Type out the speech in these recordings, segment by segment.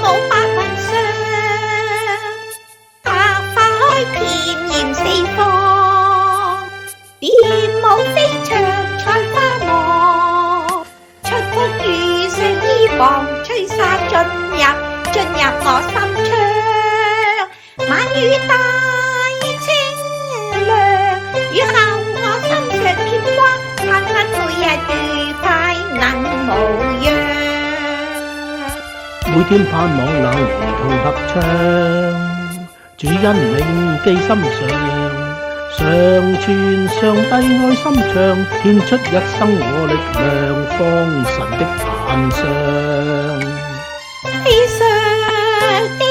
舞白雲上，百花開遍豔四方，蝶舞飛翔採花望，出谷雨上衣傍，吹沙進入我心窗，晚雨帶清涼，雨後我心上添花，盼盼每日愉快能無恙。每天盼望能如同合唱，主恩銘記心上，常傳上帝愛心腸，獻出一生我力量，方神的壇上。地上的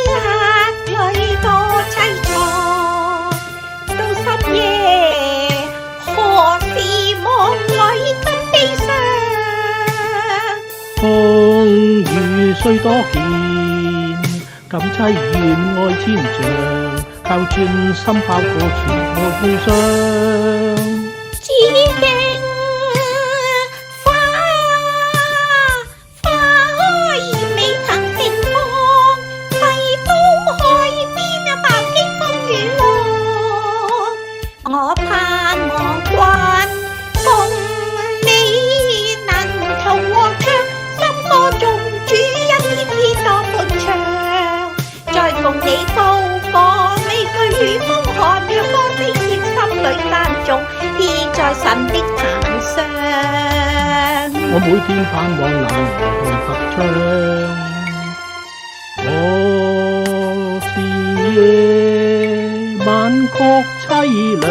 眼淚多淒愴，到深夜何時望裏更悲傷？風雨雖多見，感凄怨愛千丈，靠專心拋過全部悲傷。紫荊花開未曾盛放，提到海邊白經風雨浪，我盼望君共你能同和唱，心歌中主恩天多歡暢，再共你高歌未懼雨風寒，讓歌聲貼心裏單頌，獻在神的壇上。我每天盼望能同合唱，何時夜晚覺凄涼，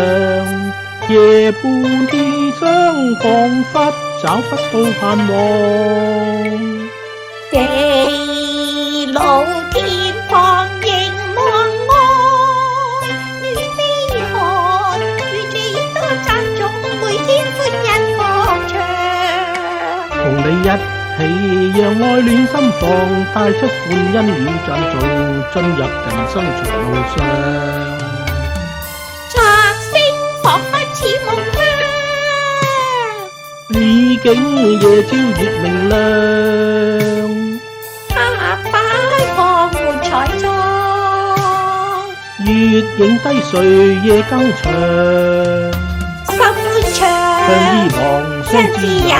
夜半異鄉彷彿找不到盼望。地老天荒仍望愛，雨非寒，與你多讚頌，每天歡欣歌唱。同你一起讓愛戀心房，帶出歡欣與讚頌，進入人生長路上。摘星彷彿似夢鄉，意境夜照月明亮，他擺放滿彩妝，月影低垂夜更長，心歡暢，向依傍相知有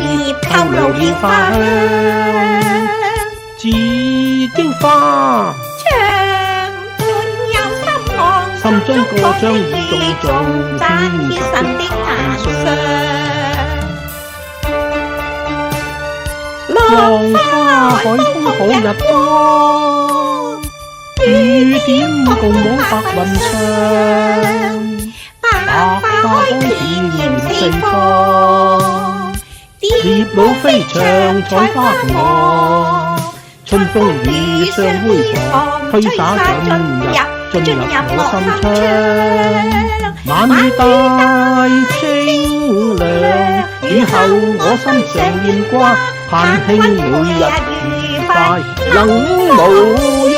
意，透露了花香。紫荊花，長伴有心望，心中歌將與眾眾讚於神的壇上。浪花海風好日光，雨點共舞白雲上，百花開遍四方，蝶舞飛翔採花望，春風雨相會旁，推灑進入我心窗，晚雨帶清涼，雨後我心常念掛，盼卿每日愉快能無恙。